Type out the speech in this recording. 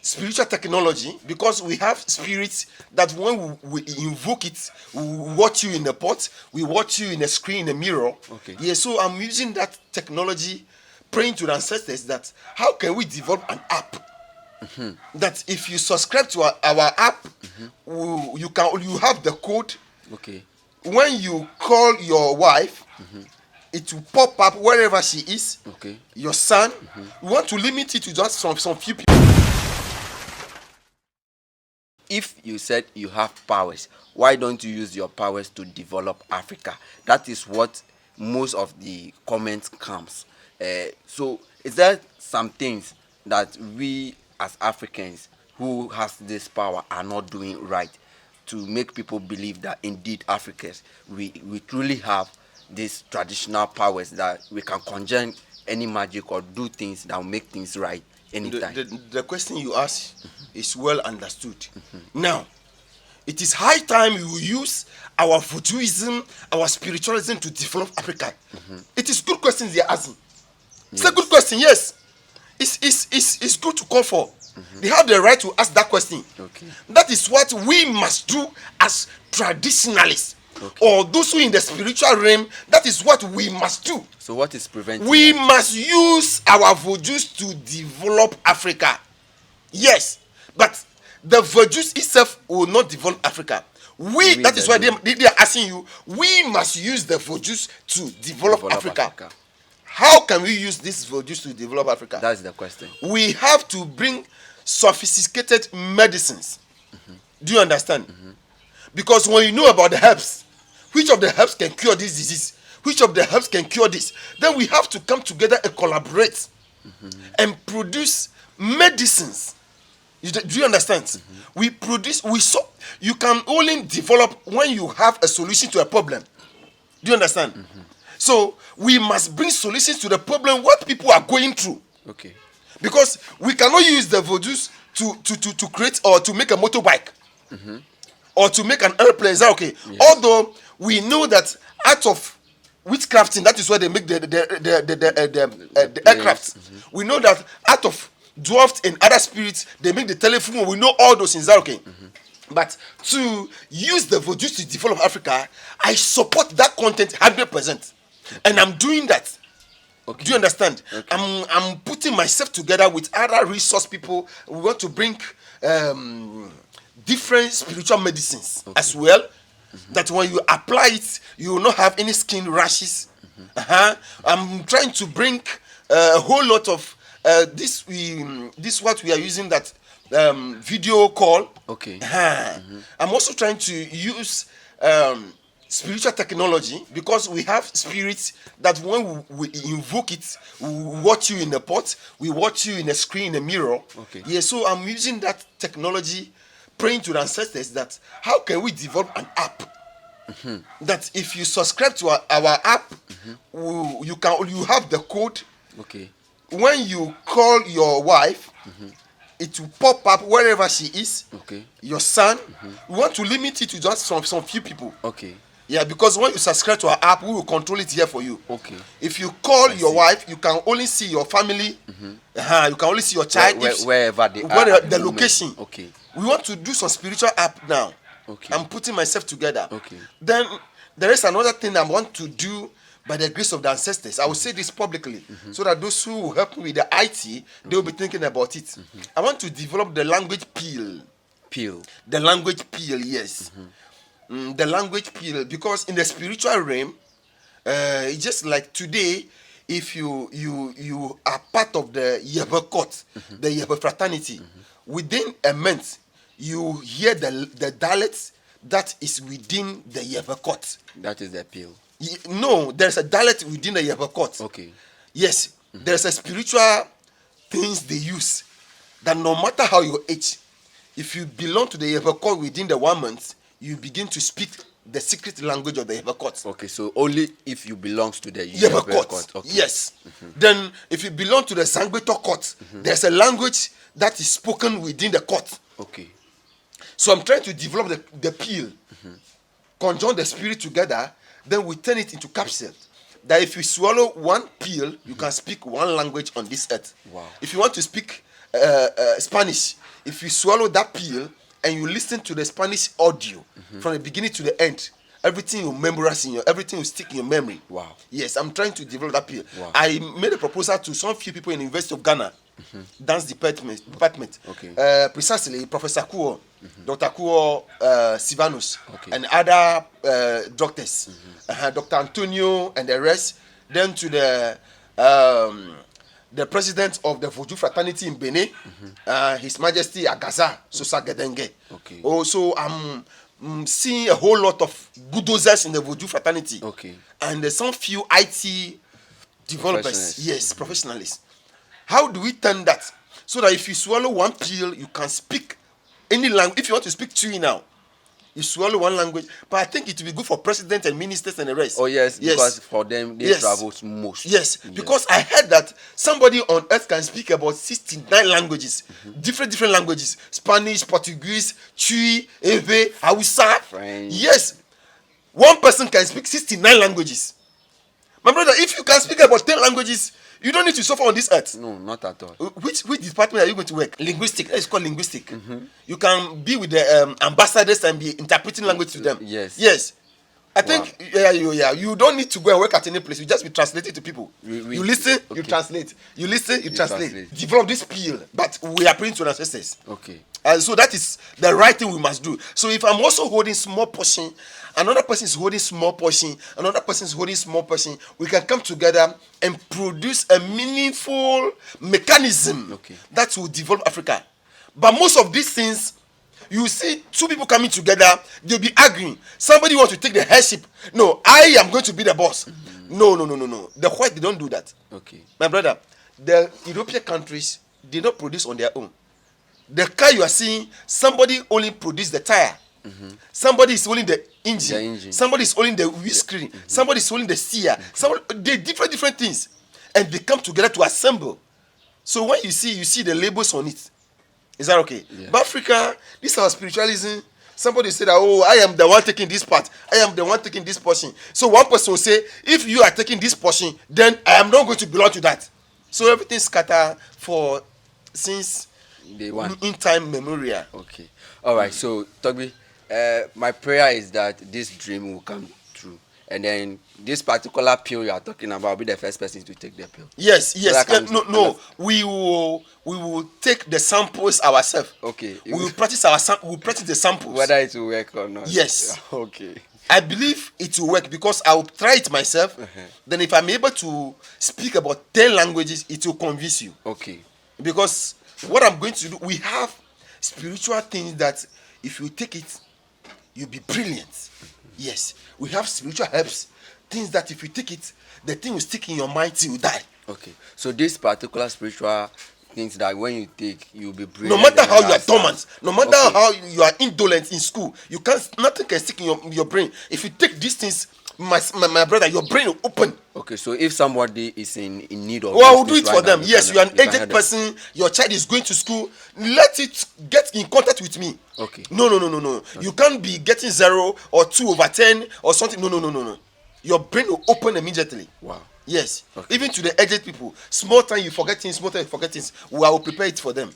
spiritual technology, because we have spirits that when we invoke it, we watch you in the pot, we watch you in a screen, in a mirror. Okay. Yeah, so I'm using that technology, praying to the ancestors that how can we develop an app that if you subscribe to our app, you have the code. Okay. When you call your wife, it will pop up wherever she is. Okay. Your son. We want to limit it to just some few people. If you said you have powers, why don't you use your powers to develop Africa? That is what most of the comments comes. So is there some things that we as Africans who has this power are not doing right to make people believe that indeed Africans, we truly have these traditional powers that we can conjure any magic or do things that will make things right anytime? The question you ask is well understood. Now, it is high time we use our voodooism, our spiritualism to develop Africa. It is good questions they are asking. It's a good question, yes. It's good to call for. They have the right to ask that question. Okay. That is what we must do as traditionalists. Okay. Or those who in the spiritual realm, that is what we must do. So what is preventing We that? must use our voodoos to develop Africa. Yes, but the voodoos itself will not develop Africa. That is why they are asking you. We must use the voodoos to develop Africa. How can we use these voodoos to develop Africa? That's the question. We have to bring sophisticated medicines. Do you understand? Because when you know about the herbs, which of the herbs can cure this disease, which of the herbs can cure this, then we have to come together and collaborate and produce medicines. Do you understand? We produce, you can only develop when you have a solution to a problem. Do you understand? So we must bring solutions to the problem what people are going through. Okay. Because we cannot use the voodoos to create or to make a motorbike or to make an airplane. Is that okay? Yes. Although we know that out of witchcrafting, that is where they make the aircraft. We know that out of dwarfs and other spirits, they make the telephone. We know all those things. Is that okay? But to use the voodoos to develop Africa, I support that content 100%. And I'm doing that. Okay. Do you understand? Okay. I'm putting myself together with other resource people. We want to bring different spiritual medicines as well. That when you apply it, you will not have any skin rashes. I'm trying to bring a whole lot of this what we are using, that video call. Okay. I'm also trying to use spiritual technology, because we have spirits that when we invoke it, we watch you in the pot, we watch you in a screen, in a mirror. Okay. Yeah, so I'm using that technology, praying to the ancestors that how can we develop an app that if you subscribe to our app, you have the code. Okay. When you call your wife, it will pop up wherever she is. Okay. Your son. We want to limit it to just some few people. Okay. Yeah, because when you subscribe to our app, we will control it here for you. Okay. If you call your wife, you can only see your family. You can only see your child. Wherever they are. The location. Okay. We want to do some spiritual app now. Okay. I'm putting myself together. Okay. Then there is another thing I want to do by the grace of the ancestors. I will say this publicly so that those who will help me with the IT, they will be thinking about it. I want to develop the language peel. The language peel, yes. The language peel, because in the spiritual realm, it's just like today, if you are part of the Yeba court, the Yeba fraternity, within a month, you hear the dialects that is within the Yeba court. That is the peel. No, there's a dialect within the Yeba court. Okay. Yes, there's a spiritual things they use that no matter how you age, if you belong to the Yeba court within the 1 month, you begin to speak the secret language of the Yeba court. Okay, so only if you belong to the Yeba court. Okay. Yes. Then if you belong to the Sangbeto court, there's a language that is spoken within the court. Okay. So I'm trying to develop the peel, conjoin the spirit together, then we turn it into capsule. That if you swallow one peel, you can speak one language on this earth. Wow. If you want to speak Spanish, if you swallow that pill and you listen to the Spanish audio from the beginning to the end, everything you memorize everything will stick in your memory. Wow. Yes, I'm trying to develop that pill. Wow. I made a proposal to some few people in the University of Ghana, dance department. Okay. Precisely Professor Kuo, Dr. Kuo Sivanus, Okay. and other doctors, Dr. Antonio and the rest. Then to the president of the Vodou fraternity in Benin, His Majesty Agaza Sosa Gedenge. Okay. Also, I'm seeing a whole lot of bulldozers in the Vodou fraternity. Okay. And there's some few IT developers. Yes, professionals. How do we turn that? So that if you swallow one pill, you can speak any language. If you want to speak Twi now, you swallow one language. But I think it will be good for president and ministers and the rest. Oh yes, because for them they travel most. Yes, because I heard that somebody on earth can speak about 69 languages, different languages: Spanish, Portuguese, Twi, Ewe, Hausa, French. Yes, one person can speak 69 languages. My brother, if you can speak about 10 languages, you don't need to suffer on this earth. No, not at all. Which department are you going to work? Linguistic. Let's call linguistic. You can be with the ambassadors and be interpreting language to them. Yes. I think you don't need to go and work at any place. You just be translating to people. You listen, you translate. You listen, you translate. Develop this skill, but we are praying to our ancestors. Okay. And so that is the right thing we must do. So if I'm also holding small portion, another person is holding small portion, another person is holding small portion, we can come together and produce a meaningful mechanism that will develop Africa. But most of these things, you see two people coming together, they'll be arguing. Somebody wants to take the headship. No, I am going to be the boss. No. The white, they don't do that. Okay. My brother, the European countries, they don't produce on their own. The car you are seeing, somebody only produce the tire. Somebody is holding the engine. Somebody is holding the windscreen. Somebody is holding the steer. They different things. And they come together to assemble. So when you see the labels on it. Is that okay? Yeah. But Africa, this is our spiritualism. Somebody said that, oh, I am the one taking this part. I am the one taking this portion. So one person will say, if you are taking this portion, then I am not going to belong to that. So everything scatter since Day one. In time memorial. Okay. All right. So Torgbui, my prayer is that this dream will come true, and then this particular pill you are talking about will be the first person to take the pill. Yes. So No. We will take the samples ourselves. Okay. We will practice the samples. Whether it will work or not. Yes. Okay. I believe it will work because I will try it myself. Then if I'm able to speak about 10 languages, it will convince you. Okay. Because what I'm going to do, we have spiritual things that if you take it, you'll be brilliant. Yes. We have spiritual herbs, things that if you take it, the thing will stick in your mind till you die. Okay. So this particular spiritual things that when you take, you'll be brilliant. No matter how you are dormant, no matter how you are indolent in school, nothing can stick in your brain. If you take these things, my brother, your brain will open. Okay, so if somebody is in need of, I will do it for them. Yes, you are an aged person. Your child is going to school. Let it get in contact with me. Okay. No. Okay. You can't be getting 0 or 2/10 or something. No. Your brain will open immediately. Wow. Yes. Okay. Even to the aged people, small time you forget things. I will prepare it for them.